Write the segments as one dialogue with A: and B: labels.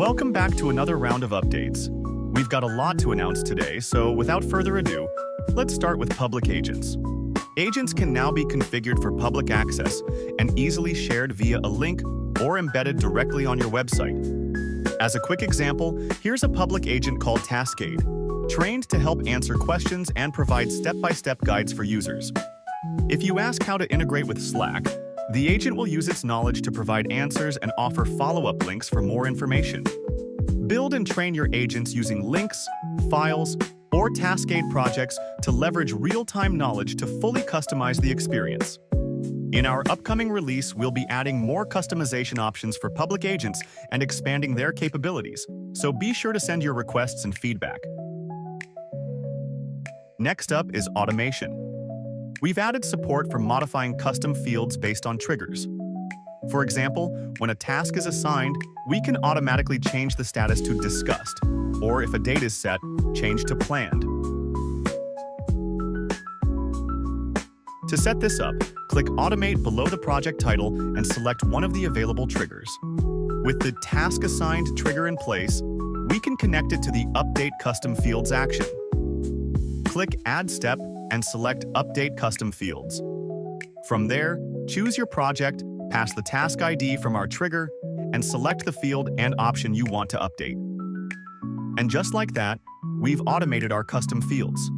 A: Welcome back to another round of updates. We've got a lot to announce today, so without further ado, let's start with public agents. Agents can now be configured for public access and easily shared via a link or embedded directly on your website. As a quick example, here's a public agent called Taskade, trained to help answer questions and provide step-by-step guides for users. If you ask how to integrate with Slack, the agent will use its knowledge to provide answers and offer follow-up links for more information. Build and train your agents using links, files, or Taskade projects to leverage real-time knowledge to fully customize the experience. In our upcoming release, we'll be adding more customization options for public agents and expanding their capabilities, so be sure to send your requests and feedback. Next up is automation. We've added support for modifying custom fields based on triggers. For example, when a task is assigned, we can automatically change the status to discussed, or if a date is set, change to planned. To set this up, click Automate below the project title and select one of the available triggers. With the Task Assigned trigger in place, we can connect it to the Update Custom Fields action. Click Add Step and select Update Custom Fields. From there, choose your project, pass the task ID from our trigger, and select the field and option you want to update. And just like that, we've automated our custom fields.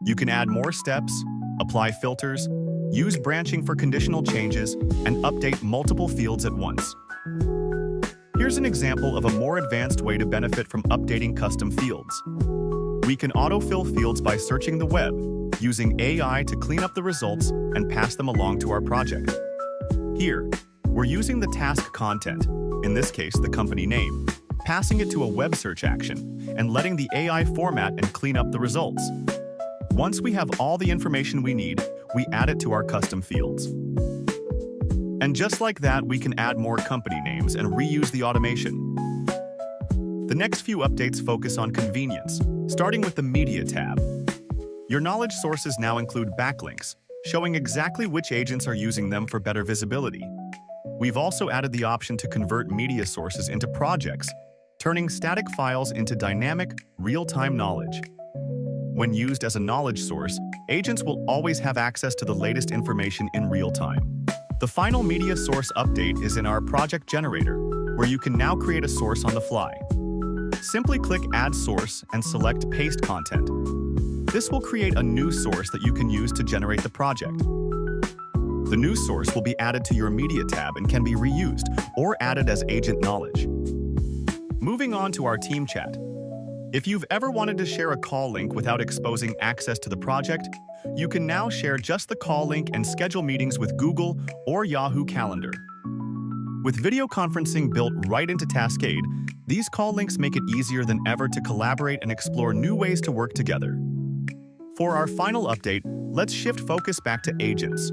A: You can add more steps, apply filters, use branching for conditional changes, and update multiple fields at once. Here's an example of a more advanced way to benefit from updating custom fields. We can autofill fields by searching the web, using AI to clean up the results and pass them along to our project. Here, we're using the task content, in this case the company name, passing it to a web search action, and letting the AI format and clean up the results. Once we have all the information we need, we add it to our custom fields. And just like that, we can add more company names and reuse the automation. The next few updates focus on convenience, starting with the Media tab. Your knowledge sources now include backlinks, showing exactly which agents are using them for better visibility. We've also added the option to convert media sources into projects, turning static files into dynamic, real-time knowledge. When used as a knowledge source, agents will always have access to the latest information in real time. The final media source update is in our project generator, where you can now create a source on the fly. Simply click Add Source and select Paste Content. This will create a new source that you can use to generate the project. The new source will be added to your Media tab and can be reused or added as agent knowledge. Moving on to our team chat. If you've ever wanted to share a call link without exposing access to the project, you can now share just the call link and schedule meetings with Google or Yahoo Calendar. With video conferencing built right into Taskade, these call links make it easier than ever to collaborate and explore new ways to work together. For our final update, let's shift focus back to agents.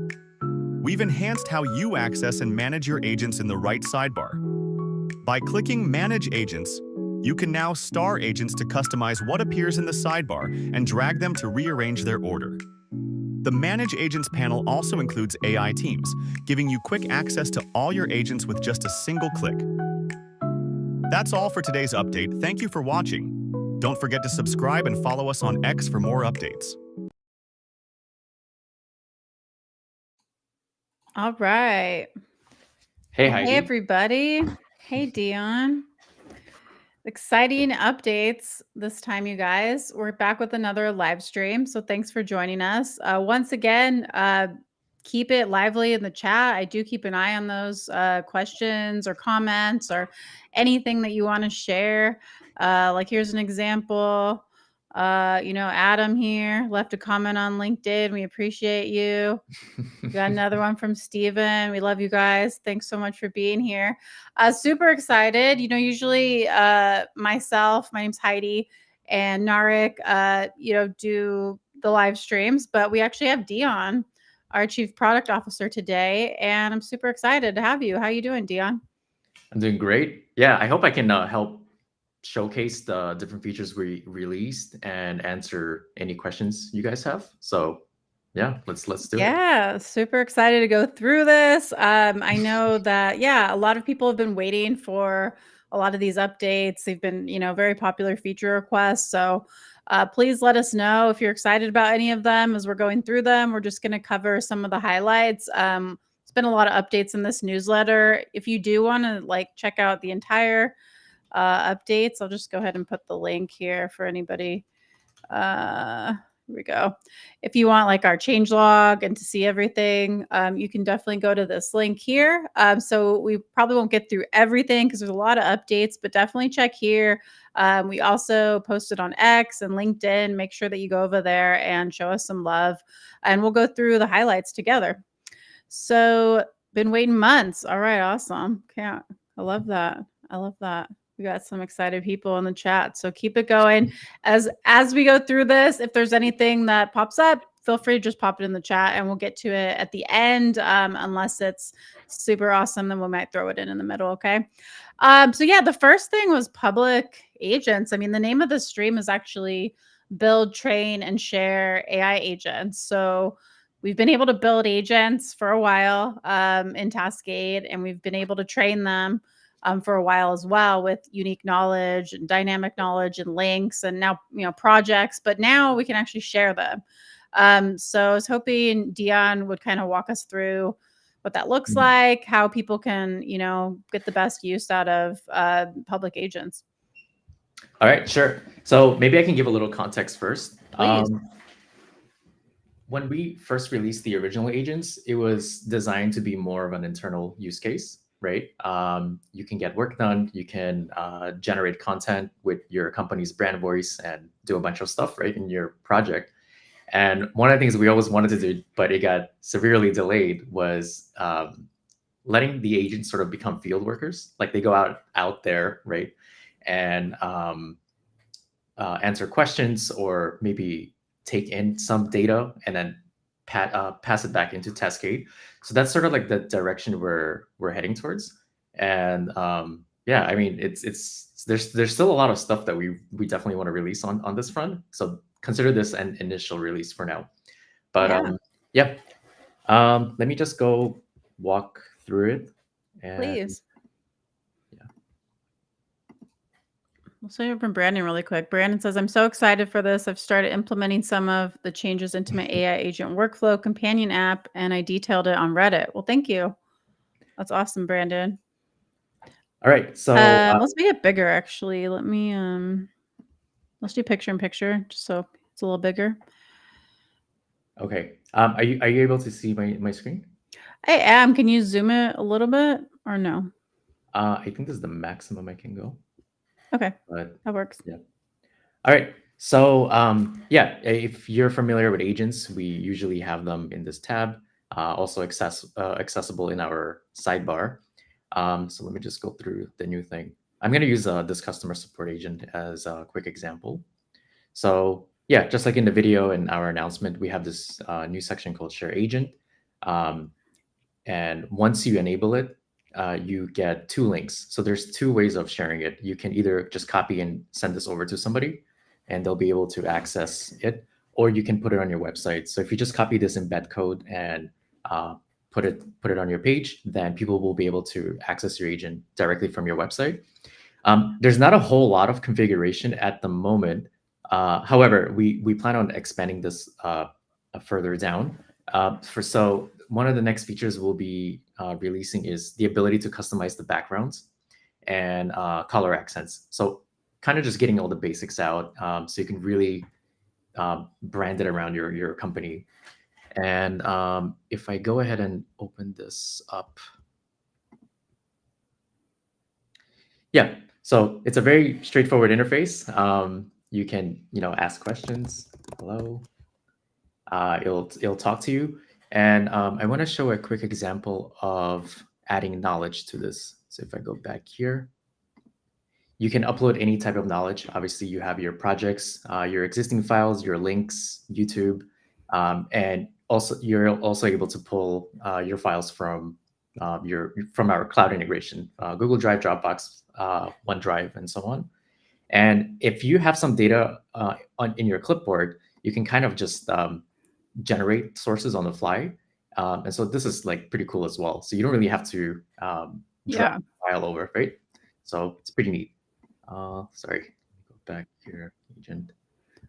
A: We've enhanced how you access and manage your agents in the right sidebar. By clicking Manage Agents, you can now star agents to customize what appears in the sidebar and drag them to rearrange their order. The Manage Agents panel also includes AI teams, giving you quick access to all your agents with just a single click. That's all for today's update. Thank you for watching. Don't forget to subscribe and follow us on X for more updates.
B: All right.
C: Hey, Heidi.
B: Hey, everybody. Hey, Dion. Exciting updates this time, you guys. We're back with another live stream, so thanks for joining us. Once again, keep it lively in the chat. I do keep an eye on those questions or comments or anything that you want to share. Like here's an example. Adam here left a comment on LinkedIn. We appreciate you. We got another one from Steven. We love you guys. Thanks so much for being here. Super excited. Usually myself, my name's Heidi, and Narek, do the live streams, but we actually have Dion, our Chief Product Officer today, and I'm super excited to have you. How you doing, Dion?
C: I'm doing great. Yeah, I hope I can help showcase the different features we released and answer any questions you guys have. So yeah, let's do it.
B: Yeah, super excited to go through this. I know that, a lot of people have been waiting for a lot of these updates. They've been, very popular feature requests. So please let us know if you're excited about any of them as we're going through them. We're just going to cover some of the highlights. It's been a lot of updates in this newsletter. If you do want to check out the entire updates, I'll just go ahead and put the link here for anybody. Here we go. If you want our changelog and to see everything, you can definitely go to this link here. So we probably won't get through everything because there's a lot of updates, but definitely check here. We also posted on X and LinkedIn. Make sure that you go over there and show us some love, and we'll go through the highlights together. So been waiting months. All right, awesome. Okay, I love that. I love that. We got some excited people in the chat, so keep it going as we go through this. If there's anything that pops up, feel free to just pop it in the chat and we'll get to it at the end. Unless it's super awesome, then we might throw it in the middle. Okay. So yeah, the first thing was public agents. I mean, the name of the stream is actually build, train, and share AI agents. So we've been able to build agents for a while in Taskade, and we've been able to train them for a while as well with unique knowledge and dynamic knowledge and links and now, projects, but now we can actually share them. So I was hoping Dion would kind of walk us through what that looks like, how people can, get the best use out of public agents.
C: All right, sure. So maybe I can give a little context first.
B: Please.
C: When we first released the original agents, it was designed to be more of an internal use case, right? You can get work done, you can generate content with your company's brand voice and do a bunch of stuff, right, in your project. And one of the things we always wanted to do, but it got severely delayed, was letting the agents sort of become field workers. Like they go out there, right, and answer questions or maybe take in some data and then pass it back into Taskade. So that's sort of like the direction we're heading towards. And yeah, I mean, there's still a lot of stuff that we definitely want to release on this front. So consider this an initial release for now. But yeah, let me just go walk through it. And,
B: please. We'll say it from Brandon really quick. Brandon says, I'm so excited for this. I've started implementing some of the changes into my AI agent workflow companion app, and I detailed it on Reddit. Well, thank you. That's awesome, Brandon.
C: All right. So
B: let's make it bigger, actually. Let me, let's do picture in picture just so it's a little bigger.
C: Okay. Are you able to see my screen?
B: I am. Can you zoom it a little bit or no?
C: I think this is the maximum I can go.
B: Okay,
C: but
B: that works.
C: Yeah. All right. So yeah, if you're familiar with agents, we usually have them in this tab, also accessible in our sidebar. So let me just go through the new thing. I'm going to use this customer support agent as a quick example. So yeah, just like in the video and our announcement, we have this new section called Share Agent. And once you enable it, you get two links. So there's two ways of sharing it. You can either just copy and send this over to somebody and they'll be able to access it, or you can put it on your website. So if you just copy this embed code and put it on your page, then people will be able to access your agent directly from your website. There's not a whole lot of configuration at the moment. However, we plan on expanding this further down. So one of the next features we'll be releasing is the ability to customize the backgrounds and color accents. So kind of just getting all the basics out so you can really brand it around your company. And if I go ahead and open this up. Yeah, so it's a very straightforward interface. You can, ask questions. Hello. It'll talk to you. And I want to show a quick example of adding knowledge to this. So if I go back here, you can upload any type of knowledge. Obviously, you have your projects, your existing files, your links, YouTube, and also you're also able to pull your files from our cloud integration, Google Drive, Dropbox, OneDrive, and so on. And if you have some data in your clipboard, you can kind of just generate sources on the fly. And so this is like pretty cool as well. So you don't really have to drag the file over, right? So it's pretty neat. Sorry, go back here, agent.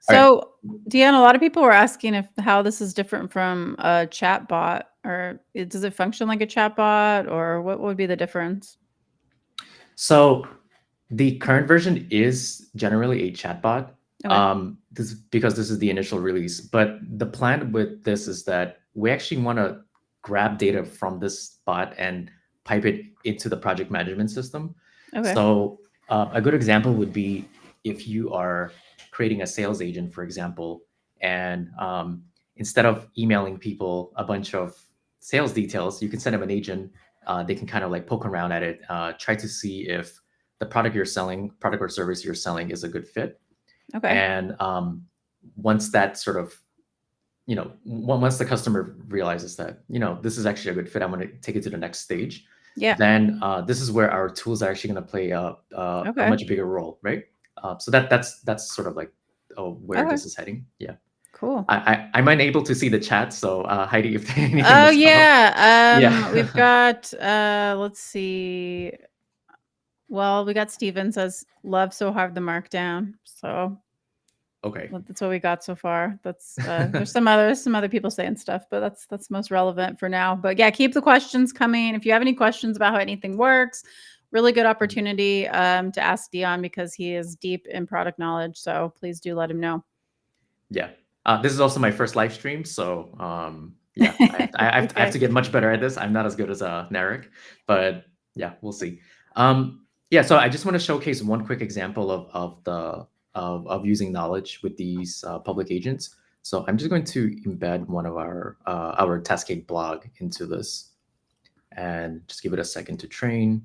B: So, Deanna, a lot of people were asking how this is different from a chat bot, or does it function like a chat bot, or what would be the difference?
C: So the current version is generally a chatbot.
B: Okay.
C: Because this is the initial release. But the plan with this is that we actually want to grab data from this bot and pipe it into the project management system.
B: Okay.
C: So a good example would be if you are creating a sales agent, for example, and instead of emailing people a bunch of sales details, you can send them an agent. They can kind of like poke around at it, try to see if the product you're selling, product or service you're selling is a good fit.
B: Okay.
C: And once that sort of, once the customer realizes that, this is actually a good fit, I'm going to take it to the next stage.
B: Yeah.
C: Then this is where our tools are actually going to play a much bigger role, right? So that's sort of like where this is heading. Yeah.
B: Cool.
C: I'm unable to see the chat, so Heidi, if anything.
B: Oh yeah.
C: Yeah.
B: We've got let's see. Well, we got Steven says love so hard the markdown. So
C: okay.
B: that's what we got so far. That's there's some other people saying stuff, but that's most relevant for now. But yeah, keep the questions coming. If you have any questions about how anything works, really good opportunity to ask Dion because he is deep in product knowledge. So please do let him know.
C: Yeah. This is also my first live stream, so yeah, I have to get much better at this. I'm not as good as Narek, but yeah, we'll see. Yeah, so I just want to showcase one quick example of using knowledge with these public agents. So I'm just going to embed one of our Taskade blog into this, and just give it a second to train.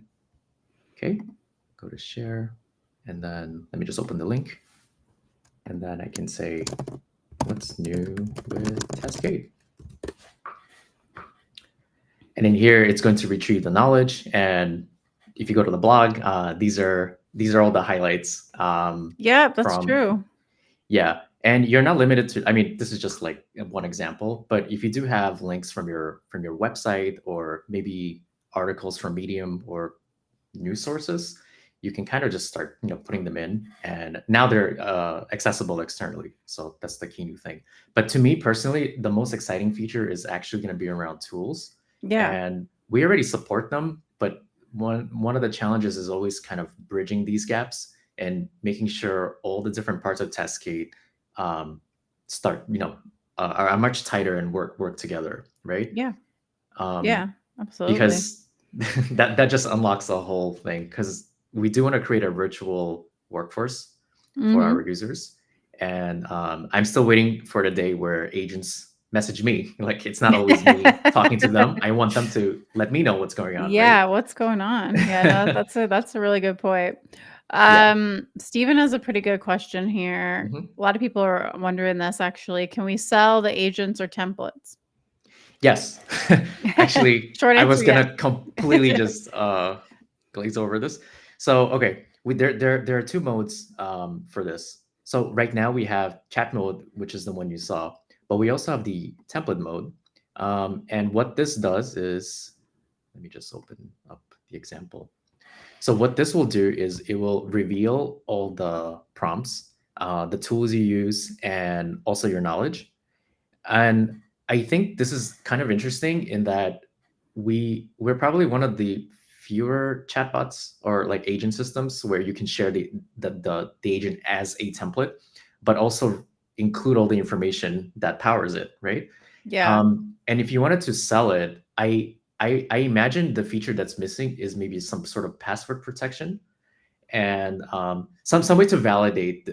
C: Okay, go to share, and then let me just open the link, and then I can say, what's new with Taskade? And in here, it's going to retrieve the knowledge. And if you go to the blog, these are all the highlights.
B: Yeah, that's true.
C: Yeah, and you're not limited to. I mean, this is just like one example. But if you do have links from your website, or maybe articles from Medium or news sources, you can kind of just start, putting them in, and now they're accessible externally. So that's the key new thing. But to me personally, the most exciting feature is actually going to be around tools.
B: Yeah.
C: And we already support them, but one of the challenges is always kind of bridging these gaps and making sure all the different parts of Taskade start, are much tighter and work together, right?
B: Yeah. Yeah, absolutely.
C: Because that just unlocks the whole thing, because we do want to create a virtual workforce for our users. And I'm still waiting for the day where agents message me. Like, it's not always me talking to them. I want them to let me know what's going on.
B: Yeah,
C: right?
B: what's going on? Yeah, no, that's a really good point. Steven has a pretty good question here. A lot of people are wondering this actually. Can we sell the agents or templates?
C: Yes. Actually,
B: Short
C: I was
B: answer,
C: gonna completely just glaze over this. So okay, there are two modes for this. So right now we have chat mode, which is the one you saw, but we also have the template mode. And what this does is, let me just open up the example. So what this will do is it will reveal all the prompts, the tools you use, and also your knowledge. And I think this is kind of interesting in that we're probably one of the fewer chatbots or like agent systems where you can share the agent as a template, but also include all the information that powers it, right?
B: Yeah.
C: And if you wanted to sell it, I imagine the feature that's missing is maybe some sort of password protection and some way to validate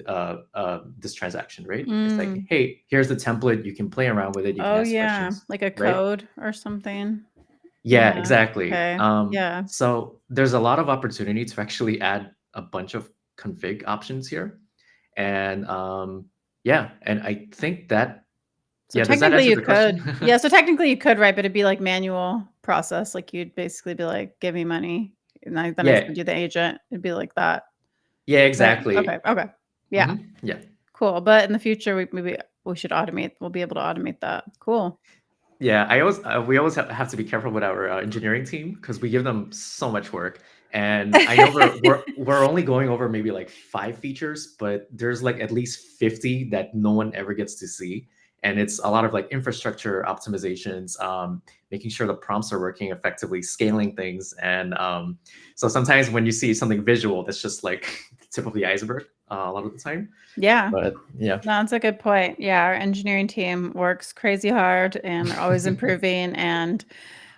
C: this transaction, right? It's like, hey, here's the template. You can play around with it. You can ask questions,
B: like a code or something.
C: Yeah, exactly.
B: Okay. Yeah.
C: So there's a lot of opportunity to actually add a bunch of config options here, and yeah, and I think that
B: So
C: does that
B: technically
C: answer
B: you
C: the
B: could.
C: question?
B: Yeah, so technically you could, right? But it'd be like manual process. Like you'd basically be like, give me money. And then I
C: Yeah.
B: send you the agent. It'd be like that.
C: Yeah, exactly.
B: Right? Okay. Yeah.
C: Yeah.
B: Cool. But in the future, maybe we should automate. We'll be able to automate that. Cool.
C: Yeah, we always have to be careful with our engineering team because we give them so much work, And I know we're only going over maybe like 5 features, but there's like at least 50 that no one ever gets to see. And it's a lot of like infrastructure optimizations, making sure the prompts are working effectively, scaling things. And so sometimes when you see something visual, that's just like the tip of the iceberg a lot of the time.
B: Yeah.
C: But yeah.
B: No, that's a good point. Yeah, our engineering team works crazy hard and they're always improving. And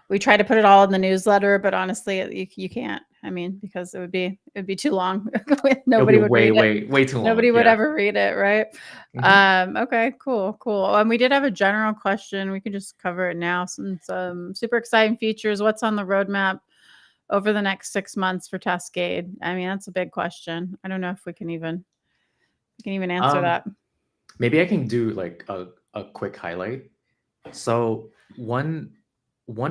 B: we try to put it all in the newsletter, but honestly, you can't. I mean, because it'd be too long.
C: It'll be
B: Nobody would
C: way,
B: read it.
C: way too long.
B: Nobody would
C: Yeah.
B: ever read it, right? Okay, cool. And we did have a general question. We can just cover it now. Some super exciting features. What's on the roadmap over the next 6 months for Taskade? I mean, that's a big question. I don't know if we can even answer that.
C: Maybe I can do like a quick highlight. So one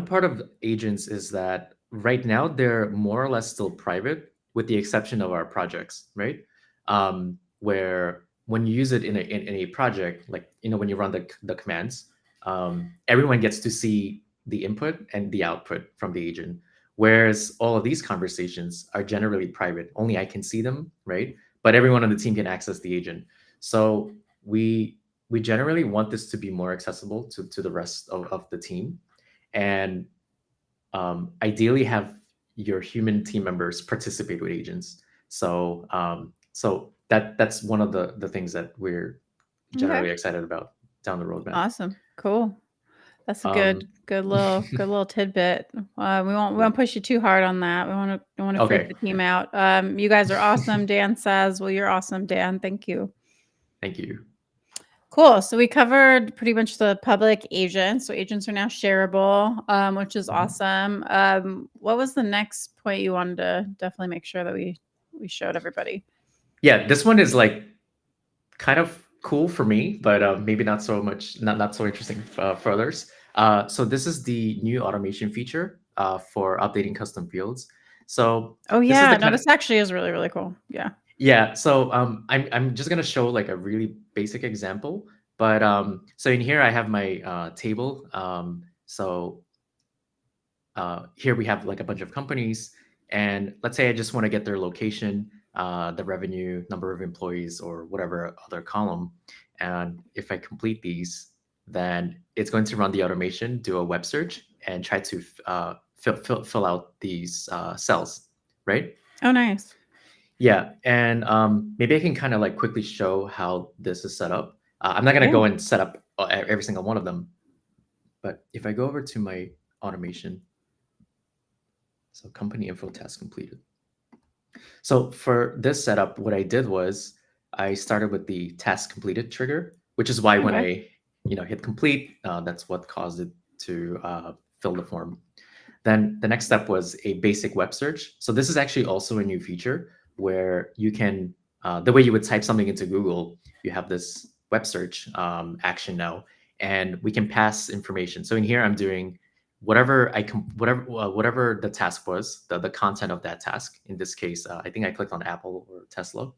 C: part of agents is that right now they're more or less still private, with the exception of our projects, right? Where when you use it in a project, like when you run the commands, everyone gets to see the input and the output from the agent. Whereas all of these conversations are generally private, only I can see them, right? But everyone on the team can access the agent. So we generally want this to be more accessible to the rest of the team, and ideally have your human team members participate with agents. So that's one of the things that we're generally excited about down the roadmap.
B: Awesome. Cool. That's a good little tidbit. We won't push you too hard on that. We want to freak the team out. You guys are awesome. Dan says, well, you're awesome, Dan. Thank you.
C: Thank you.
B: Cool. So we covered pretty much the public agents. So agents are now shareable, which is awesome. What was the next point you wanted to definitely make sure that we showed everybody?
C: Yeah, this one is like kind of cool for me, but maybe not so much, not so interesting for others. So this is the new automation feature for updating custom fields. So
B: this actually is really, really cool. Yeah.
C: Yeah, so I'm just gonna show like a really basic example, but so in here I have my table. So here we have like a bunch of companies, and let's say I just want to get their location, the revenue, number of employees, or whatever other column. And if I complete these, then it's going to run the automation, do a web search, and try to fill out these cells, right?
B: Oh, nice.
C: Yeah, and maybe I can kind of like quickly show how this is set up. I'm not going to go and set up every single one of them, but if I go over to my automation, so company info task completed. So for this setup, what I did was I started with the task completed trigger, which is why when I hit complete, that's what caused it to fill the form. Then the next step was a basic web search. So this is actually also a new feature where you can, the way you would type something into Google, you have this web search action now, and we can pass information. So in here, I'm doing whatever the task was, the content of that task. In this case, I think I clicked on Apple or Tesla.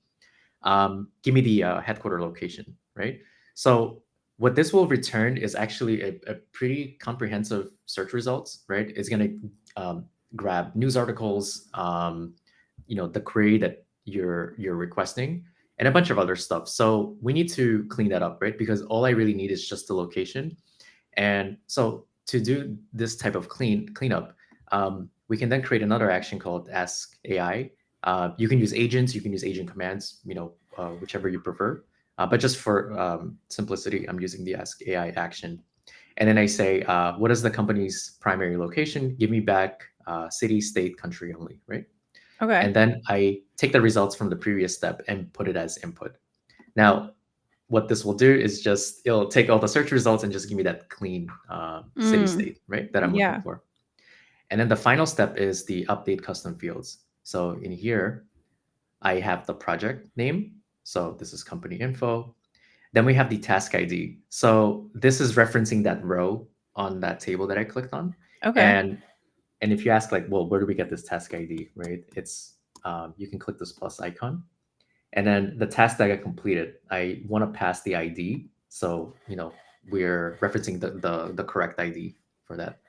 C: Give me the headquarter location, right? So what this will return is actually a pretty comprehensive search results, right? It's going to grab news articles, the query that you're requesting, and a bunch of other stuff. So we need to clean that up, right? Because all I really need is just the location. And so to do this type of cleanup, we can then create another action called Ask AI. You can use agents, you can use agent commands, whichever you prefer. But just for simplicity, I'm using the Ask AI action. And then I say, what is the company's primary location? Give me back city, state, country only, right?
B: Okay.
C: And then I take the results from the previous step and put it as input. Now, what this will do is it'll take all the search results and just give me that clean city, state, right? That I'm looking for. And then the final step is the update custom fields. So in here, I have the project name. So this is company info. Then we have the task ID. So this is referencing that row on that table that I clicked on.
B: Okay.
C: And if you ask like, well, where do we get this task ID, right? It's you can click this plus icon. And then the task that got completed, I want to pass the ID. So, we're referencing the correct ID for that.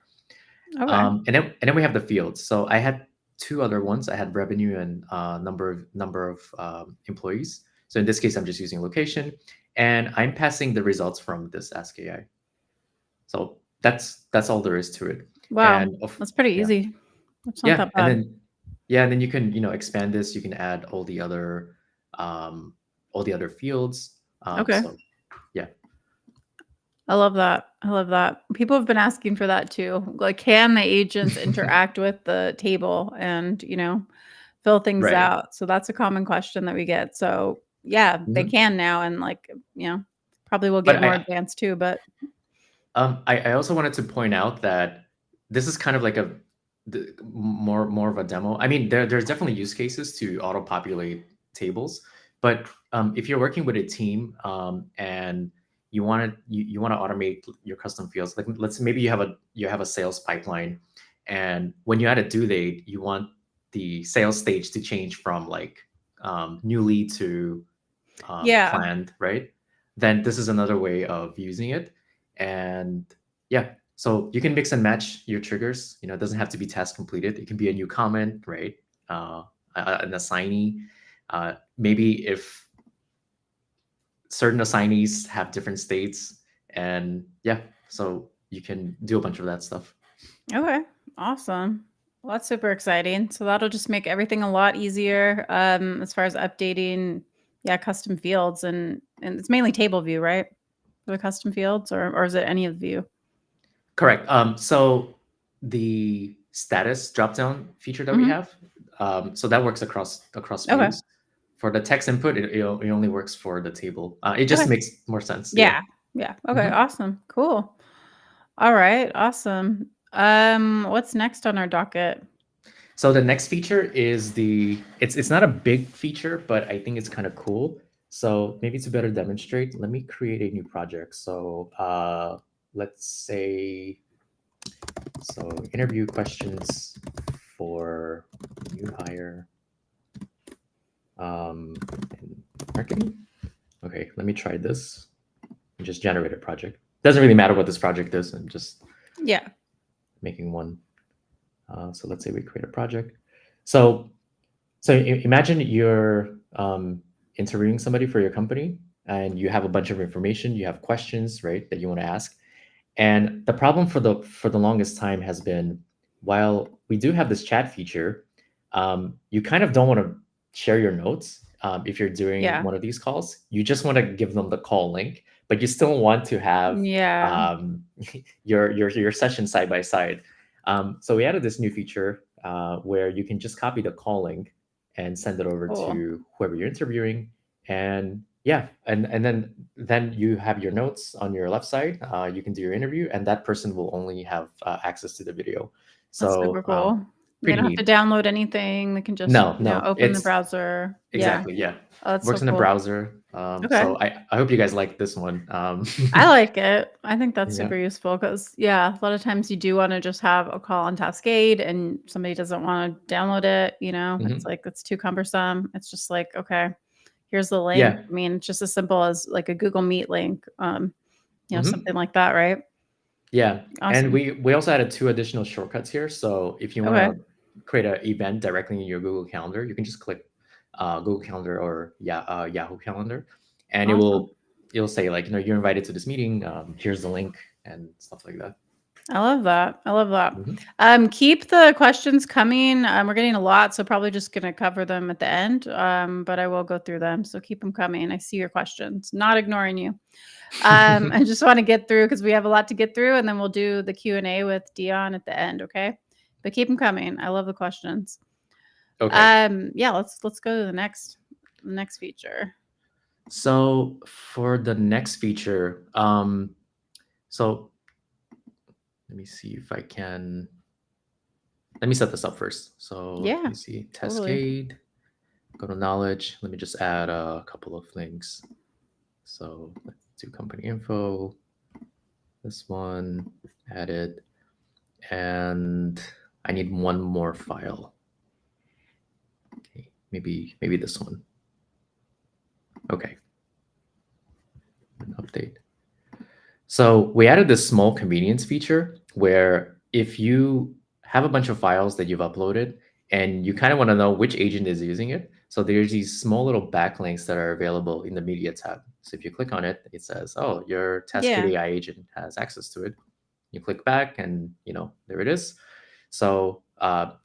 B: Okay.
C: And then we have the fields. So I had two other ones. I had revenue and number of employees. So in this case, I'm just using location, and I'm passing the results from this Ask AI. So that's all there is to it.
B: Wow,
C: And
B: that's pretty
C: yeah,
B: easy. That's not
C: yeah,
B: that
C: and
B: bad.
C: then you can expand this. You can add all the other fields.
B: Okay.
C: So yeah.
B: I love that. I love that. People have been asking for that too. Like, can the agents interact with the table and, fill things
C: Right.
B: out? So that's a common question that we get. So yeah, they
C: Mhm.
B: can now, and like, probably will
C: But
B: get more advanced too. But
C: I also wanted to point out that this is kind of like more of a demo. I mean, there's definitely use cases to auto-populate tables, but if you're working with a team and you want to automate your custom fields, like let's say maybe you have a sales pipeline, and when you add a due date, you want the sales stage to change from like new lead to
B: yeah.
C: planned, right? Then this is another way of using it. And yeah, so you can mix and match your triggers. It doesn't have to be task completed. It can be a new comment, right? An assignee. Maybe if certain assignees have different states, and yeah, so you can do a bunch of that stuff.
B: Okay. Awesome. Well, that's super exciting. So that'll just make everything a lot easier as far as updating, custom fields, and it's mainly table view, right? For the custom fields, or is it any of the view?
C: Correct. So the status dropdown feature that we
B: Mhm.
C: have, so that works across
B: Okay.
C: views. For the text input, it only works for the table. It just
B: Okay.
C: makes more sense.
B: Yeah. Yeah. Okay.
C: Mhm.
B: Awesome. Cool. All right. Awesome. What's next on our docket?
C: So the next feature is it's not a big feature, but I think it's kind of cool. So maybe to better demonstrate, let me create a new project. So let's say, interview questions for new hire in marketing. Okay, let me try this and just generate a project. Doesn't really matter what this project is. I'm just
B: Yeah.
C: making one. So let's say we create a project. So imagine you're interviewing somebody for your company, and you have a bunch of information. You have questions, right, that you want to ask. And the problem for the longest time has been, while we do have this chat feature, you kind of don't want to share your notes if you're doing
B: Yeah.
C: one of these calls. You just want to give them the call link, but you still want to have
B: Yeah.
C: your session side by side. So we added this new feature where you can just copy the call link and send it over
B: Cool.
C: to whoever you're interviewing, and yeah, and then you have your notes on your left side. You can do your interview, and that person will only have access to the video.
B: That's
C: So
B: super cool. They
C: pretty
B: don't have to
C: neat.
B: download anything. They can just,
C: No,
B: open the
C: it's
B: browser. Yeah.
C: exactly, yeah.
B: Oh, that's so
C: Works in the
B: cool.
C: browser.
B: Okay.
C: So I hope you guys like this one.
B: I like it. I think that's
C: Yeah.
B: super useful because, a lot of times you do want to just have a call on Taskade and somebody doesn't want to download it. It's
C: Mhm.
B: like, it's too cumbersome. It's just like, okay, here's the link.
C: Yeah.
B: I mean, it's just as simple as like a Google Meet link,
C: Mhm.
B: something like that, right?
C: Yeah. And
B: Awesome.
C: we also added 2 additional shortcuts here. So if you want
B: Okay.
C: to create an event directly in your Google Calendar, you can just click Google Calendar or Yahoo Calendar, and
B: Awesome.
C: it'll say like, you're invited to this meeting. Here's the link and stuff like that.
B: I love that. I love that.
C: Mhm.
B: Keep the questions coming. We're getting a lot, so probably just gonna cover them at the end. But I will go through them, so keep them coming. I see your questions. Not ignoring you. I just want to get through because we have a lot to get through, and then we'll do the Q&A with Dion at the end. Okay, but keep them coming. I love the questions.
C: Okay.
B: Yeah. Let's go to the next feature.
C: So for the next feature, so let me see if I can. Let me set this up first. So let
B: Yeah,
C: me see,
B: totally.
C: Taskade. Go to knowledge. Let me just add a couple of things. So let's do company info. This one, add it, and I need one more file. Okay, maybe this one. Okay. Update. So we added this small convenience feature where if you have a bunch of files that you've uploaded and you kind of want to know which agent is using it. So there's these small little backlinks that are available in the media tab. So if you click on it, it says, oh, your
B: Yeah.
C: TaskadeAI agent has access to it. You click back and, there it is. So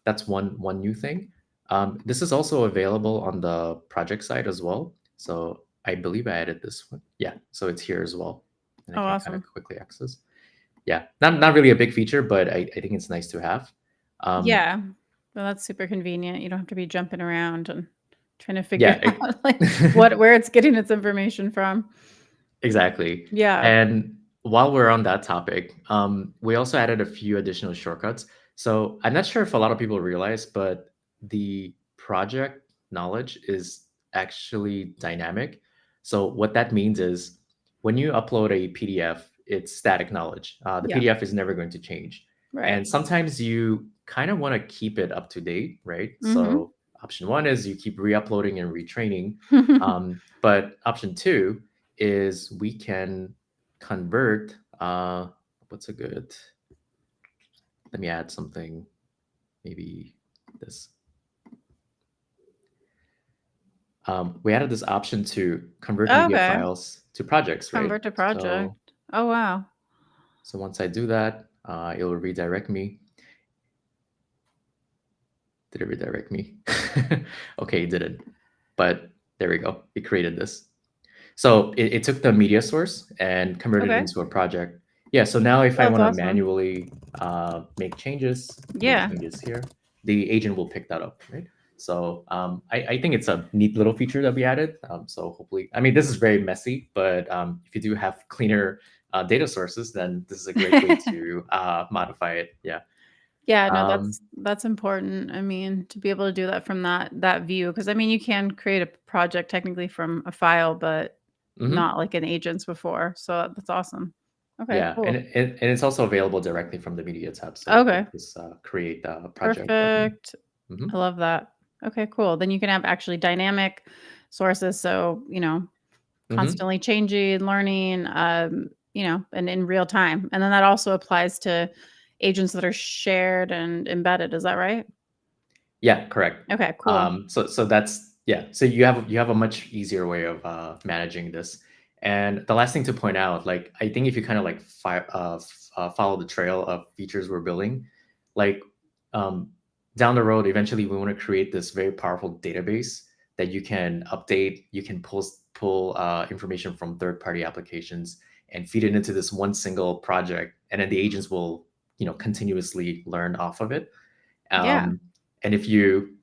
C: that's one new thing. This is also available on the project side as well. So I believe I added this one. Yeah, so it's here as well. And I
B: Oh,
C: can kind
B: awesome.
C: of quickly access. Yeah, not really a big feature, but I think it's nice to have.
B: Yeah. Well, that's super convenient. You don't have to be jumping around and trying to
C: Yeah,
B: figure out like where it's getting its information from.
C: exactly.
B: Yeah.
C: And while we're on that topic, we also added a few additional shortcuts. So I'm not sure if a lot of people realize, but the project knowledge is actually dynamic. So what that means is when you upload a PDF, it's static knowledge. The
B: Yeah.
C: PDF is never going to change.
B: Right.
C: And sometimes you kind of want to keep it up to date, right?
B: Mhm.
C: So option one is you keep re-uploading and retraining. But option two is we can convert, what's a good, let me add something, maybe this. We added this option to convert media
B: Okay.
C: files to projects, right?
B: Convert to project. Oh, wow.
C: So once I do that, it will redirect me. Did it redirect me? Okay, it didn't. But there we go. It created this. So it took the media source and converted it
B: Okay.
C: into a project. Yeah, so now if I
B: That's
C: want to
B: awesome.
C: manually make changes,
B: Yeah.
C: make changes here, the agent will pick that up, right? So I think it's a neat little feature that we added. So hopefully, I mean, this is very messy, but if you do have cleaner data sources, then this is a great way to modify it. Yeah.
B: Yeah, no,
C: Um,
B: that's important. I mean, to be able to do that from that view, because I mean, you can create a project technically from a file, but
C: mhm.
B: not like an agent's before. So that's awesome. Okay,
C: Yeah,
B: cool.
C: and it's also available directly from the media tab. So you
B: Okay,
C: can just create a project button.
B: perfect.
C: Mhm.
B: I love that. Okay, cool. Then you can have actually dynamic sources. So,
C: Mhm.
B: constantly changing, learning, and in real time. And then that also applies to agents that are shared and embedded. Is that right?
C: Yeah, correct.
B: Okay, cool.
C: So that's, yeah. So you have a much easier way of managing this. And the last thing to point out, like I think if you kind of like follow the trail of features we're building, like um, down the road, eventually we want to create this very powerful database that you can update. You can pull information from third-party applications and feed it into this one single project, and then the agents will continuously learn off of it.
B: Yeah,
C: And if you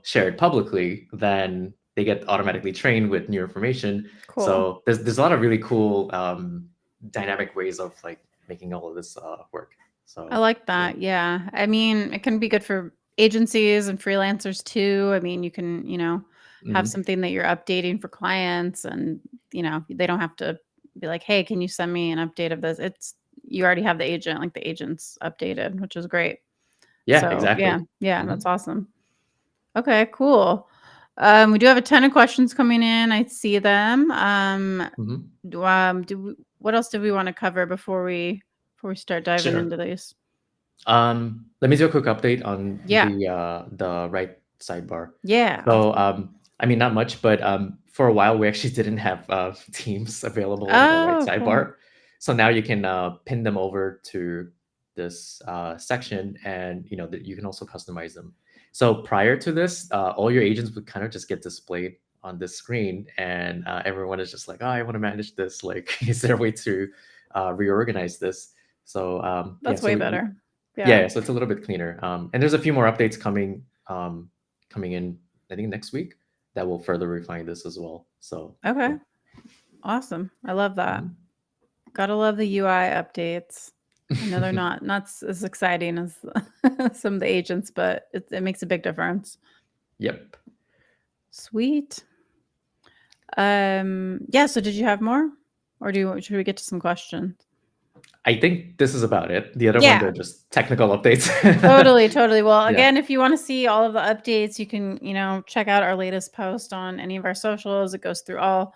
C: share it publicly, then they get automatically trained with new information.
B: cool.
C: So there's a lot of really cool dynamic ways of like making all of this work. So
B: I like
C: yeah.
B: that. Yeah. I mean, it can be good for agencies and freelancers too. I mean, you can, have
C: Mhm.
B: something that you're updating for clients and, they don't have to be like, "Hey, can you send me an update of this?" You already have the agent, like the agent's updated, which is great.
C: Yeah,
B: So,
C: exactly.
B: yeah,
C: Mhm.
B: that's awesome. Okay, cool. We do have a ton of questions coming in. I see them.
C: Mhm.
B: What else do we want to cover before we start diving
C: Sure.
B: into these?
C: Let me do a quick update on
B: Yeah.
C: the right sidebar.
B: Yeah.
C: So,
B: Awesome.
C: I mean, not much, but for a while we actually didn't have teams available in the right
B: Oh, cool.
C: sidebar. So now you can pin them over to this section, and that you can also customize them. So prior to this, all your agents would kind of just get displayed on this screen, and everyone is just like, "Oh, I want to manage this. Like, is there a way to reorganize this?" So yeah,
B: That's way
C: we
B: better. Yeah.
C: yeah, so it's a little bit cleaner. And there's a few more updates coming in, I think next week, that will further refine this as well. So
B: Okay.
C: yeah.
B: Awesome. I love that.
C: Mhm.
B: Gotta love the UI updates. I know they're not as exciting as some of the agents, but it makes a big difference.
C: Yep.
B: Sweet. Yeah, so did you have more? Or should we get to some questions?
C: I think this is about it. The other ones
B: Yeah.
C: are just technical updates.
B: Totally, totally. Well,
C: Yeah.
B: again, if you want to see all of the updates, you can, check out our latest post on any of our socials. It goes through all,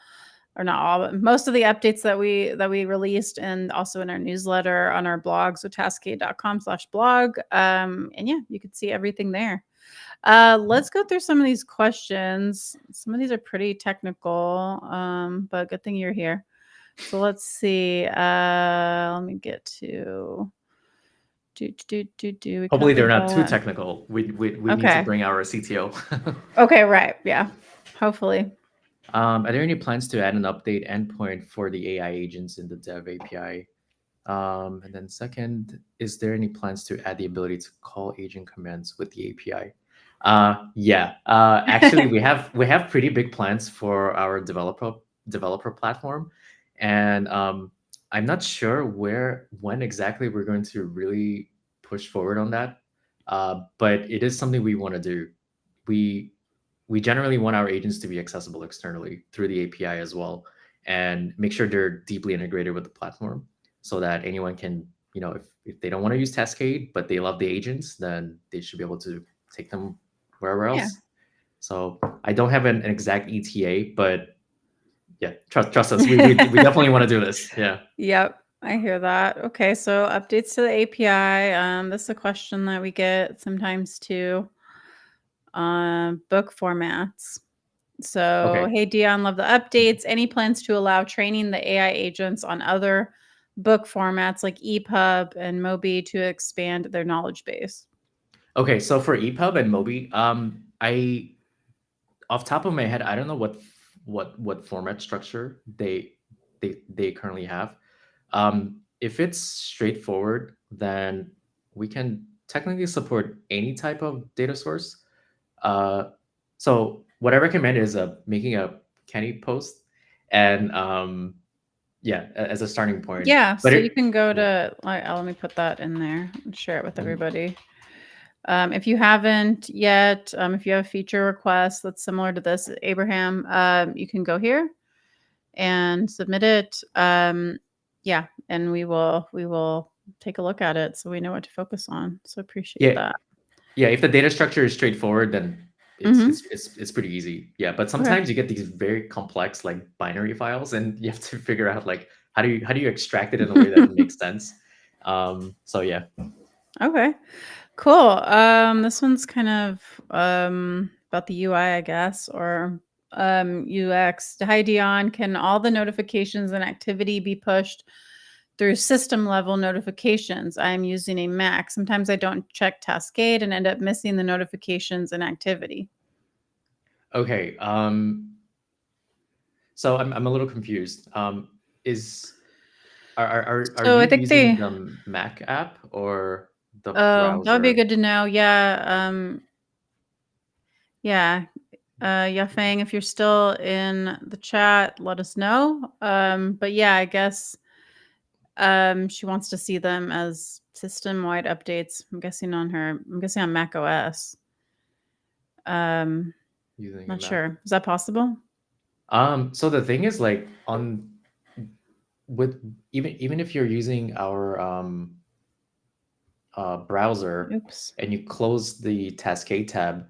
B: or not all, but most of the updates that we released, and also in our newsletter on our blog. So taskade.com/blog. And yeah, you can see everything there. Let's go through some of these questions. Some of these are pretty technical, but good thing you're here. So let's see. Let me get to. We
C: Hopefully they're
B: covered
C: not too
B: that.
C: technical. We need to
B: Okay.
C: bring our CTO.
B: Okay, right. Yeah. Hopefully.
C: Are there any plans to add an update endpoint for the AI agents in the Dev API? And then second, is there any plans to add the ability to call agent commands with the API? Yeah. Actually, we have pretty big plans for our developer platform, and I'm not sure when exactly we're going to really push forward on that. But it is something we want to do. We generally want our agents to be accessible externally through the API as well, and make sure they're deeply integrated with the platform, so that anyone can, if they don't want to use Taskade but they love the agents, then they should be able to take them wherever else.
B: Yeah.
C: So I don't have an exact ETA, but yeah, trust us. We definitely want to do this. Yeah.
B: Yep, I hear that. Okay, so updates to the API. This is a question that we get sometimes too. Book formats. So,
C: Okay.
B: hey Dion, love the updates. Any plans to allow training the AI agents on other book formats like EPUB and Mobi to expand their knowledge base?
C: Okay, so for EPUB and Mobi, I off top of my head, I don't know what format structure they currently have. If it's straightforward, then we can technically support any type of data source. So what I recommend is making a Kenny post, and as a starting point.
B: Yeah,
C: But
B: so you can go to, let me put that in there and share it with everybody. If you haven't yet, if you have a feature request that's similar to this, Abraham, you can go here and submit it. Yeah, and we will take a look at it so we know what to focus on. So appreciate that.
C: Yeah, if the data structure is straightforward, then it's pretty easy. Yeah, but sometimes you get these very complex like binary files, and you have to figure out like how do you extract it in a way that makes sense. So yeah.
B: Okay. Cool. This one's kind of about the UI, I guess, or UX. Hi Dion, can all the notifications and activity be pushed through system level notifications? I'm using a Mac. Sometimes I don't check Taskade and end up missing the notifications and activity.
C: Okay. So I'm a little confused. Are you using the Mac app or the browser?
B: That would be good to know. Yeah. Yeah. Yafeng, if you're still in the chat, let us know. But yeah, I guess she wants to see them as system-wide updates. I'm guessing on Mac OS. Not sure. Is that possible?
C: So the thing is, like, even if you're using our browser, and you close the Taskade tab,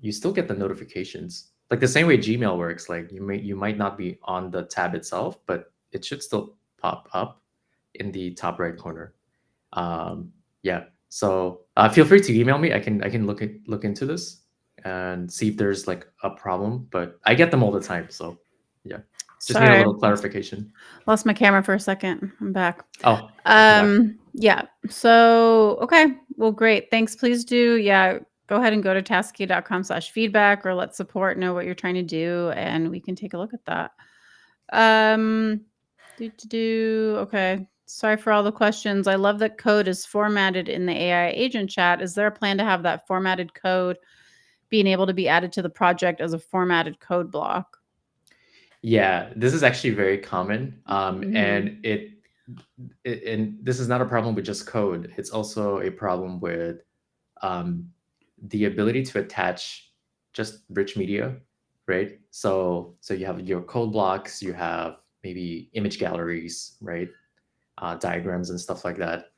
C: you still get the notifications. Like the same way Gmail works. Like you might not be on the tab itself, but it should still pop up in the top right corner. Yeah. So feel free to email me. I can look into this and see if there's like a problem. But I get them all the time. So yeah. Just need a little clarification.
B: Lost my camera for a second. I'm back.
C: Oh.
B: Yeah. So okay. Well, great. Thanks. Please do. Yeah. Go ahead and go to taskade.com/feedback, or let support know what you're trying to do, and we can take a look at that. Okay. Sorry for all the questions. I love that code is formatted in the AI agent chat. Is there a plan to have that formatted code being able to be added to the project as a formatted code block?
C: Yeah, this is actually very common. And this is not a problem with just code. It's also a problem with the ability to attach just rich media, right? So you have your code blocks, you have maybe image galleries, right? Diagrams and stuff like that.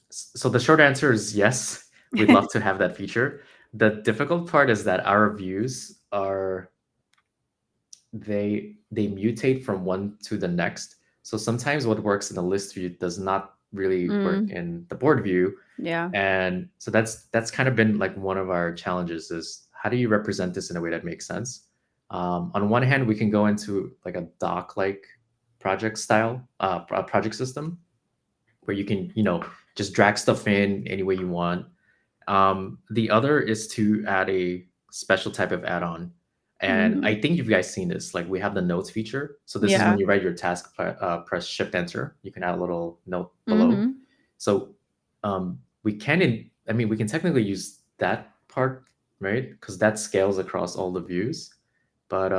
C: So the short answer is yes, we'd love to have that feature. The difficult part is that our views they mutate from one to the next. So sometimes what works in the list view does not really work in the board view.
B: Yeah.
C: And so that's kind of been like one of our challenges is how do you represent this in a way that makes sense? On one hand, we can go into like a doc-like project style, project system where you can, just drag stuff in any way you want. The other is to add a special type of add-on. And I think you guys seen this, like we have the notes feature. So this is
B: Yeah.
C: when you write your task, press Shift Enter. You can add a little note below. So we can technically use that part, right? Because that scales across all the views. But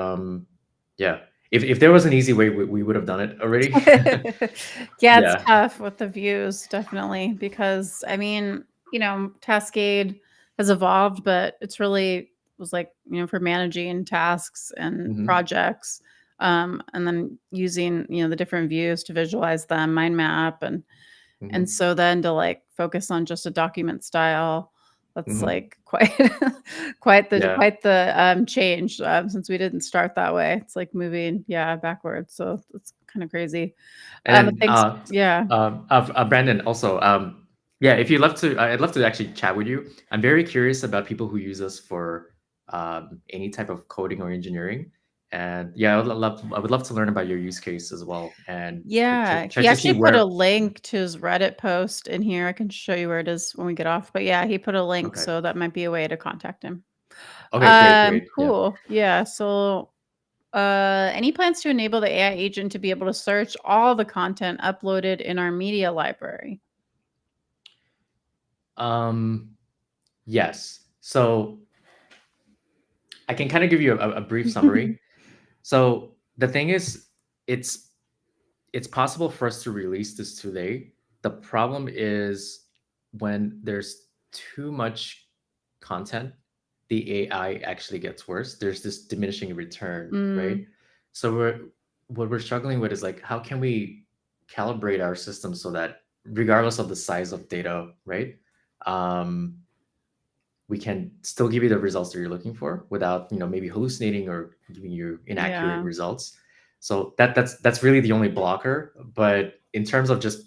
C: yeah, if there was an easy way, we would have done it already.
B: Yeah,
C: Yeah.
B: it's tough with the views, definitely, because I mean, Taskade has evolved, but it's really was like, for managing tasks and
C: Mhm.
B: projects, and then using, the different views to visualize them, mind map, and
C: Mhm.
B: so then to like focus on just a document style, that's
C: Mhm.
B: like quite the
C: Yeah.
B: change, since we didn't start that way. It's like moving, backwards. So it's kind of crazy. But
C: And then
B: thanks. Yeah.
C: Brandon, also, yeah, if you'd love to, I'd love to actually chat with you. I'm very curious about people who use us for any type of coding or engineering. And yeah, I would love to learn about your use case as well, and
B: Yeah,
C: try
B: he
C: to see
B: actually put a
C: where.
B: link to his Reddit post in here. I can show you where it is when we get off. But yeah, he put a link,
C: Okay.
B: so that might be a way to contact him.
C: Okay, great. Yeah.
B: Cool. Yeah. So any plans to enable the AI agent to be able to search all the content uploaded in our media library?
C: Yes. So I can kind of give you a brief summary. So the thing is, it's possible for us to release this today. The problem is when there's too much content, the AI actually gets worse. There's this diminishing return, right? So what we're struggling with is like, how can we calibrate our system so that regardless of the size of data, right? We can still give you the results that you're looking for without, maybe hallucinating or giving you inaccurate
B: Yeah.
C: results. So that's really the only blocker. But in terms of just,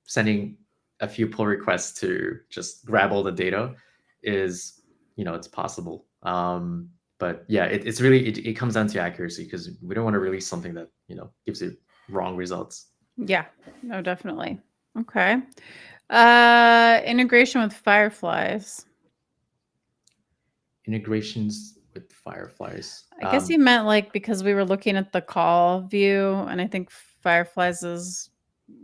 C: sending a few pull requests to just grab all the data is, it's possible. But yeah, it's really, it comes down to accuracy because we don't want to release something that, gives you wrong results.
B: Yeah. No, definitely. Okay. Integration with fireflies.
C: Integrations with fireflies.
B: I guess he meant like because we were looking at the call view, and I think fireflies is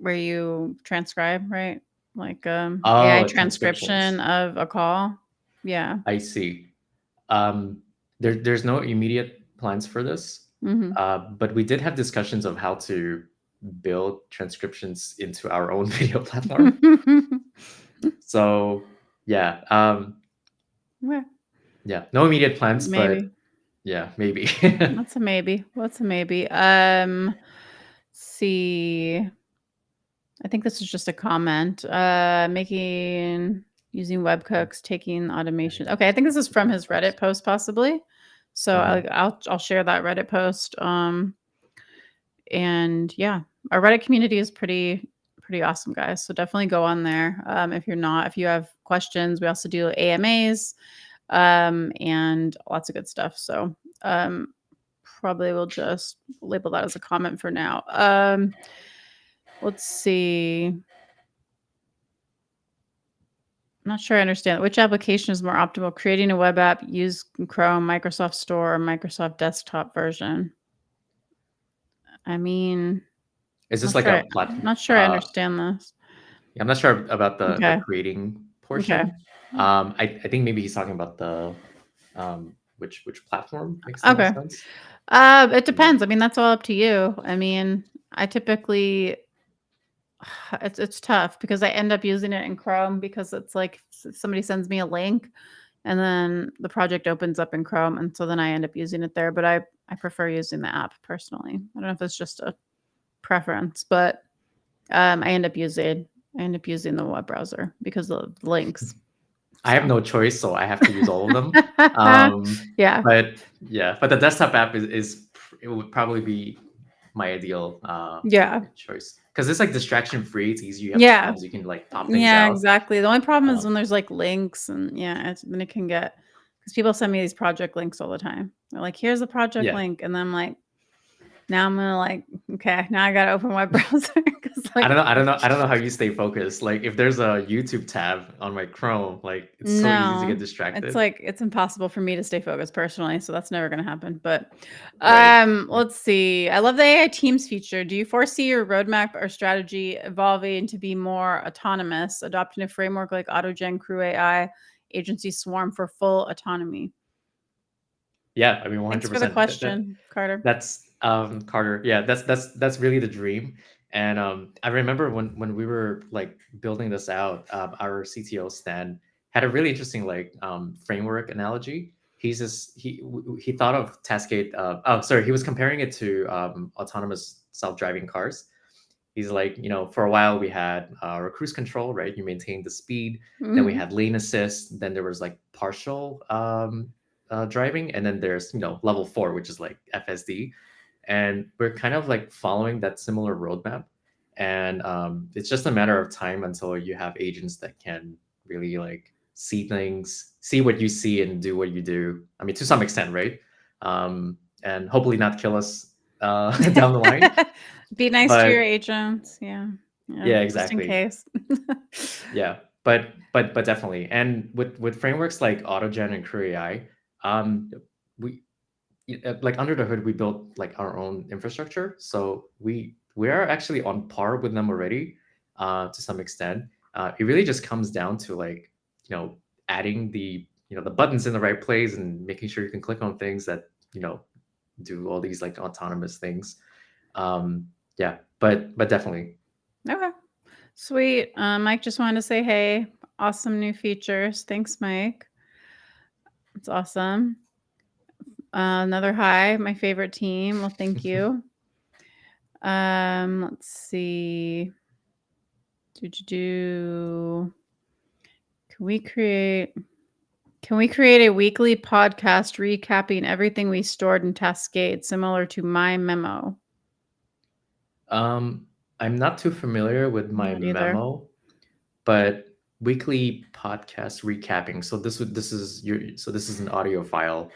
B: where you transcribe, right? Like AI
C: Transcriptions.
B: transcription of a call. Yeah.
C: I see. There's no immediate plans for this, but we did have discussions of how to build transcriptions into our own video platform. So yeah,
B: Yeah,
C: yeah, no immediate plans, but
B: maybe.
C: yeah, maybe.
B: That's a maybe. What's a maybe? See. I think this is just a comment. Using webhooks, taking automation. Okay, I think this is from his Reddit post, possibly. So I'll share that Reddit post. And yeah, our Reddit community is pretty awesome, guys. So definitely go on there. If you have questions, we also do AMAs, and lots of good stuff. So probably we'll just label that as a comment for now. Let's see. I'm not sure I understand. Which application is more optimal? Creating a web app, use Chrome, Microsoft Store, or Microsoft Desktop version? I mean,
C: Is this
B: not
C: like
B: sure.
C: a platform?
B: I'm not sure I understand this.
C: I'm not sure about the
B: Okay.
C: creating
B: Okay.
C: portion. I think maybe he's talking about the which platform makes the most sense.
B: It depends. I mean, that's all up to you. I mean, I typically it's tough because I end up using it in Chrome because it's like somebody sends me a link and then the project opens up in Chrome, and so then I end up using it there, but I prefer using the app personally. I don't know if it's just a preference, but I end up using the web browser because of the links.
C: I have no choice, so I have to use all of them.
B: Yeah.
C: But the desktop app it would probably be my ideal
B: Yeah.
C: choice. because it's like distraction free. It's easy. You have
B: Yeah.
C: tabs. You can like pop things
B: Yeah,
C: out.
B: exactly. The only problem is
C: Um,
B: when there's like links and then it can get, because people send me these project links all the time. They're like, here's the project
C: yeah.
B: link. And then I'm like, now I'm gonna like, okay, now I gotta open web browser because
C: I
B: like
C: don't know how you stay focused. Like if there's a YouTube tab on my Chrome, like it's so easy to get
B: no,
C: distracted.
B: it's like it's impossible for me to stay focused personally, so that's never gonna happen. But
C: Right.
B: let's see. I love the AI Teams feature. Do you foresee your roadmap or strategy evolving to be more autonomous, adopting a framework like AutoGen, Crew AI, Agency Swarm for full autonomy?
C: Yeah, I mean,
B: Thanks for the
C: 100%.
B: question, Carter.
C: That's Carter. Yeah, that's really the dream. And I remember when we were like building this out, our CTO Stan had a really interesting like framework analogy. He thought of Taskade. He was comparing it to autonomous self-driving cars. He's like, for a while we had our cruise control, right? You maintained the speed. Then we
B: Mhm.
C: had lane assist. Then there was like partial driving, and then there's level 4, which is like FSD, and we're kind of like following that similar roadmap. And it's just a matter of time until you have agents that can really like see things, see what you see, and do what you do. I mean, to some extent, right? And hopefully not kill us down the line.
B: Be nice to your
C: But
B: agents. Yeah. Yeah.
C: yeah,
B: Just in
C: exactly.
B: case.
C: Yeah, but definitely. And with frameworks like AutoGen and Crew AI, we like under the hood we built like our own infrastructure, so we are actually on par with them already, to some extent. It really just comes down to like adding the buttons in the right place and making sure you can click on things that do all these like autonomous things. Yeah, but definitely.
B: Okay. Sweet. Mike just wanted to say, hey, awesome new features. Thanks, Mike. It's awesome. Another hi, my favorite team. Well, thank you. Let's see. Do can we create a weekly podcast recapping everything we stored in Taskade, similar to my memo?
C: I'm not too familiar with my
B: Not either.
C: memo, but weekly podcast recapping. So this is an audio file,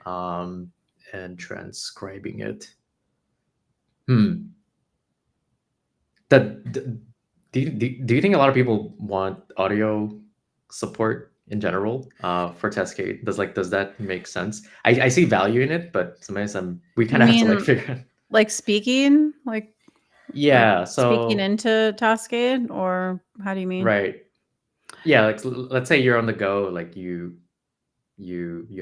C: and transcribing it. Hmm. That do you think a lot of people want audio support in general for Taskade? Does that make sense? I see value in it, but sometimes we
B: You
C: kind of have to like
B: mean
C: figure out.
B: like speaking, like
C: Yeah.
B: speaking
C: So
B: into Taskade, or how do you mean?
C: right. Yeah. Like let's say you're on the go, like you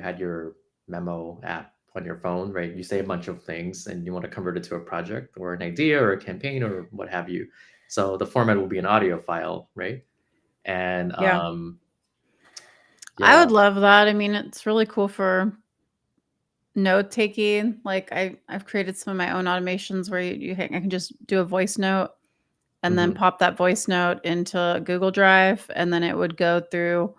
C: had your memo app on your phone, right? You say a bunch of things and you want to convert it to a project or an idea or a campaign or what have you. So the format will be an audio file, right? And
B: Yeah. I
C: yeah.
B: would love that. I mean, it's really cool for note taking. Like I've created some of my own automations where I can just do a voice note and then
C: Mhm.
B: pop that voice note into Google Drive, and then it would go through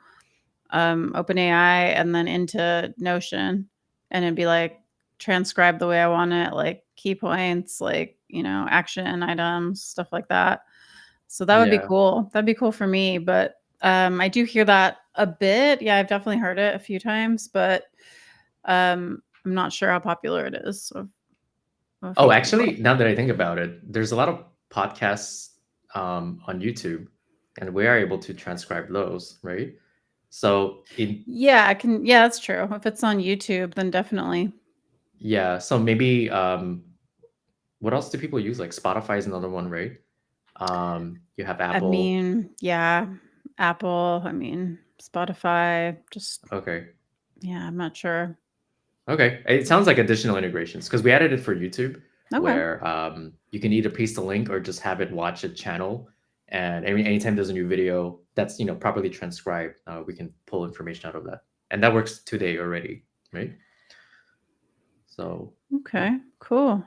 B: OpenAI and then into Notion, and it'd be like transcribe the way I want it, like key points, like action items, stuff like that. So that would be
C: Yeah.
B: cool. That'd be cool for me. But I do hear that a bit. Yeah, I've definitely heard it a few times, but I'm not sure how popular it is of a
C: Oh,
B: feature.
C: actually, now that I think about it, there's a lot of podcasts on YouTube, and we are able to transcribe those, right? So in
B: Yeah, I can. Yeah, that's true. If it's on YouTube, then definitely.
C: yeah, so maybe what else do people use? Like Spotify is another one, right? You have
B: I
C: Apple.
B: mean, yeah, Apple. I mean, Spotify. Just
C: Okay.
B: yeah, I'm not sure.
C: Okay. It sounds like additional integrations because we added it for YouTube
B: Okay.
C: where you can either paste a link or just have it watch a channel. And anytime there's a new video that's properly transcribed, we can pull information out of that. And that works today already, right? So yeah.
B: Okay, cool.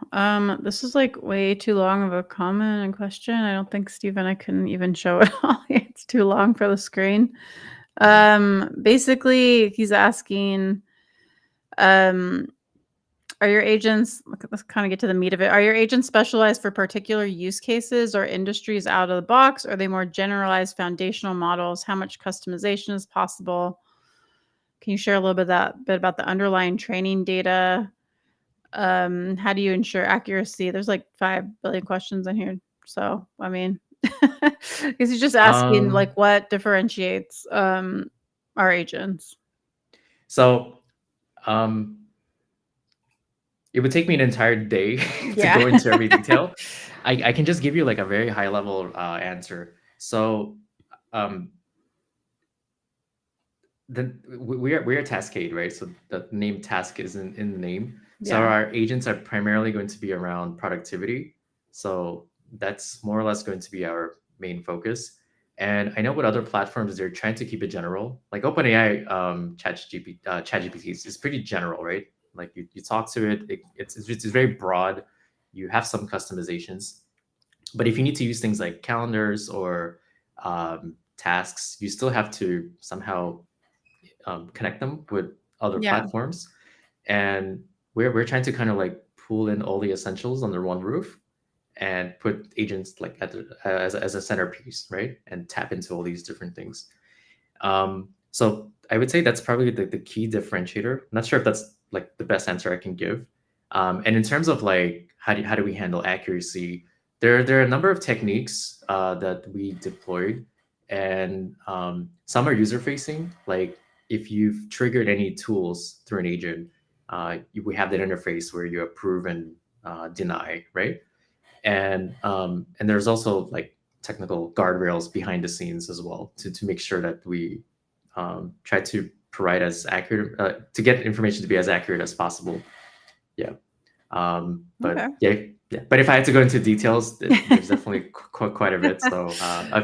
B: This is like way too long of a comment and question. I don't think Stephen, I couldn't even show it all. It's too long for the screen.
C: Mhm.
B: Basically he's asking, um, Are your agents, let's kind of get to the meat of it. Are your agents specialized for particular use cases or industries out of the box? Are they more generalized foundational models? How much customization is possible? Can you share a little bit about the underlying training data? How do you ensure accuracy? There's like 5 billion questions in here. So, I mean, because he's just asking like what differentiates our agents.
C: So it would take me an entire day to
B: Yeah.
C: go into every detail. I can just give you like a very high level answer. So we are Taskade, right? So the name Task is in the name. So
B: Yeah.
C: our agents are primarily going to be around productivity. So that's more or less going to be our main focus. And I know with other platforms, they're trying to keep it general. Like OpenAI, ChatGPT is pretty general, right? Like you talk to it, it's very broad. You have some customizations. But if you need to use things like calendars or tasks, you still have to somehow connect them with other
B: Yeah.
C: platforms. And we're trying to kind of like pull in all the essentials under one roof and put agents like as a centerpiece, right? And tap into all these different things. So I would say that's probably the key differentiator. I'm not sure if that's like the best answer I can give. And in terms of like how do we handle accuracy, there are a number of techniques that we deployed, and some are user facing. Like if you've triggered any tools through an agent, we have that interface where you approve and deny, right? And there's also like technical guardrails behind the scenes as well to make sure that we try to provide as accurate to get information to be as accurate as possible. Yeah. But
B: Okay.
C: yeah. But if I had to go into details, there's definitely quite a bit. So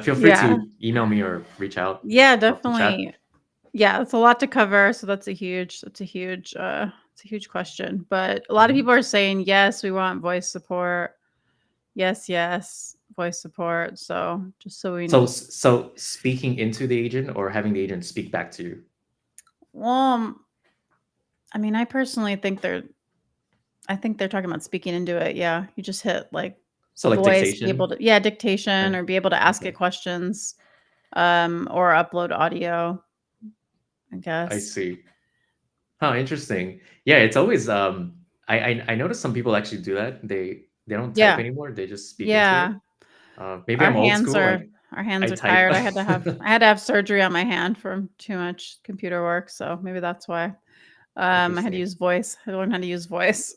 C: feel free to email me or reach out.
B: Yeah,
C: Love to chat.
B: definitely. Yeah, it's a lot to cover. So that's a huge question. But a lot of people are saying, yes, we want voice support. Yes, voice support. So just so we know.
C: So speaking into the agent or having the agent speak back to you?
B: Well, I mean, I personally think they're talking about speaking into it. Yeah. You just hit like
C: So like
B: voice,
C: dictation?
B: be able to, dictation, or be able to ask it questions, or upload audio, I guess.
C: I see. Oh, interesting. Yeah, it's always I noticed some people actually do that. They don't type anymore. They just speak into it. Maybe I'm old school.
B: Our hands
C: I
B: are
C: type.
B: tired. I had to have surgery on my hand from too much computer work, so maybe that's why. I had to
C: Interesting.
B: use voice. I learned how to use voice.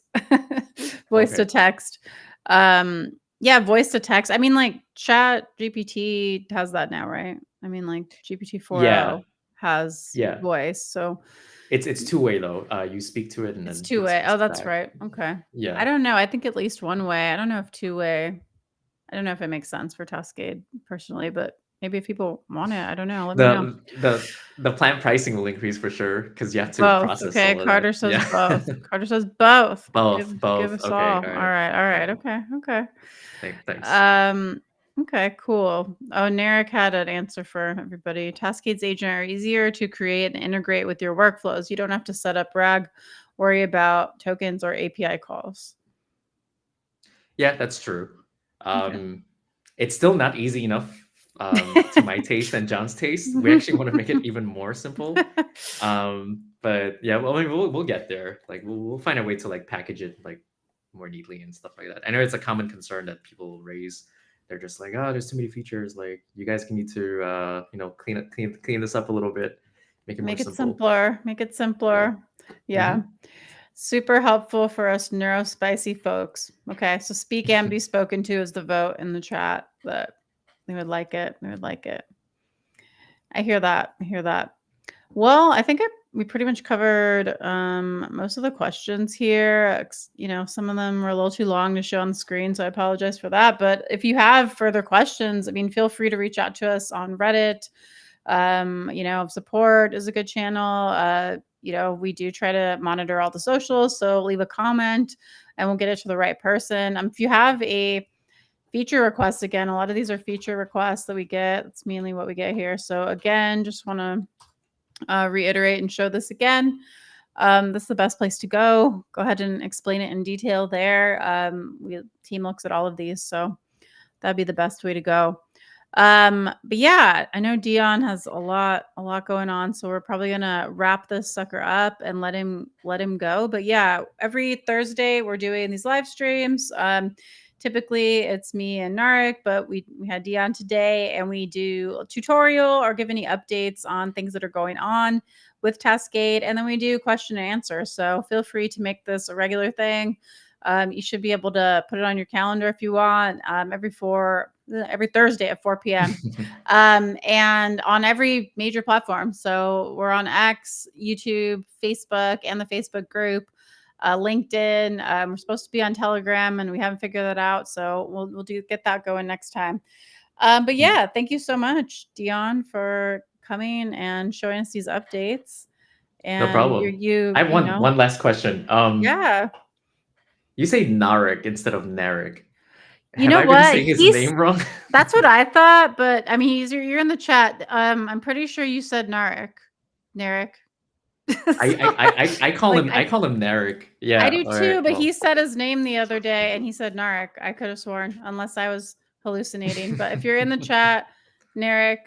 B: Voice to
C: Okay.
B: text. Voice to text. I mean, like ChatGPT has that now, right? I mean, like GPT 4.0 has voice. So
C: it's two-way though. You speak to it and
B: it's
C: then
B: two-way. Oh, that's
C: back.
B: right. Okay.
C: Yeah.
B: I don't know. I think at least one way. I don't know if two-way. I don't know if it makes sense for Taskade personally, but maybe if people want it, I don't know. Let me know.
C: The plan pricing will increase for sure because you have to
B: Both.
C: process
B: Okay,
C: all of
B: Carter
C: that.
B: says both. Carter says both.
C: Both.
B: Give us
C: Okay.
B: all.
C: All right.
B: All right. Okay.
C: Thanks.
B: Okay, cool. Oh, Narek had an answer for everybody. Taskade's agent are easier to create and integrate with your workflows. You don't have to set up RAG, worry about tokens or API calls.
C: Yeah, that's true. It's still not easy enough to my taste and John's taste. We actually want to make it even more simple. But yeah, well, I mean, we'll get there. Like we'll find a way to like package it like more neatly and stuff like that. I know it's a common concern that people raise. They're just like, oh, there's too many features. Like you guys can need to clean this up a little bit, make it more simple.
B: Make it simpler. Yeah. Super helpful for us neurospicy folks. Okay, so speak and be spoken to is the vote in the chat, but they would like it. I hear that. Well, I think we pretty much covered most of the questions here. Some of them were a little too long to show on the screen, so I apologize for that. But if you have further questions, I mean, feel free to reach out to us on Reddit. Support is a good channel. We do try to monitor all the socials, so leave a comment and we'll get it to the right person. If you have a feature request, again, a lot of these are feature requests that we get. That's mainly what we get here. So again, just want to reiterate and show this again. this is the best place to go. Go ahead and explain it in detail there. Team looks at all of these, so that'd be the best way to go. But yeah, I know Dion has a lot going on, so we're probably gonna wrap this sucker up and let him go. But yeah, every Thursday we're doing these live streams. Typically it's me and Narek, but we had Dion today, and we do a tutorial or give any updates on things that are going on with Taskade, and then we do question and answer. So feel free to make this a regular thing. You should be able to put it on your calendar if you want, every Thursday at 4 p.m. And on every major platform. So we're on X, YouTube, Facebook, and the Facebook group, LinkedIn. We're supposed to be on Telegram, and we haven't figured that out. So we'll get that going next time. But yeah, thank you so much, Dion, for coming and showing us these updates. And
C: no problem. I have one last question.
B: Yeah.
C: You say Narek instead of Narek.
B: You know
C: Have I
B: what?
C: been saying his name wrong?
B: That's what I thought, but I mean, you're in the chat. I'm pretty sure you said Narek.
C: I call
B: Like,
C: him I call him Narek. Yeah,
B: I do
C: all
B: too,
C: right,
B: but
C: well.
B: he said his name the other day and he said Narek. I could have sworn, unless I was hallucinating. But if you're in the chat, Narek,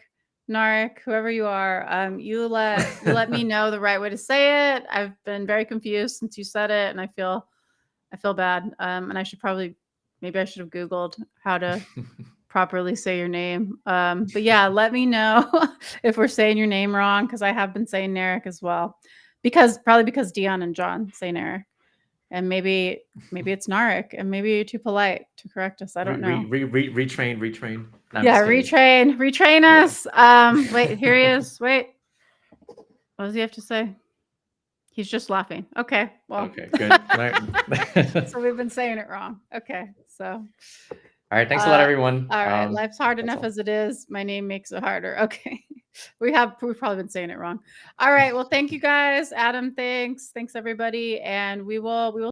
B: whoever you are, you let me know the right way to say it. I've been very confused since you said it, and I feel bad. And maybe I should have Googled how to properly say your name. But yeah, let me know if we're saying your name wrong, because I have been saying Narek as well. Probably because Dion and John say Narek. And maybe it's Narek, and maybe you're too polite to correct us. I don't know.
C: Retrain. No, I'm
B: Yeah,
C: just kidding.
B: retrain us. Wait, here he is. Wait. What does he have to say? He's just laughing. Okay, well.
C: Okay, good.
B: So we've been saying it wrong. Okay, so.
C: All right, thanks a lot, everyone.
B: All right, life's hard enough
C: all.
B: as it is. My name makes it harder. Okay. We've probably been saying it wrong. All right, well, thank you guys. Adam, thanks everybody, and we will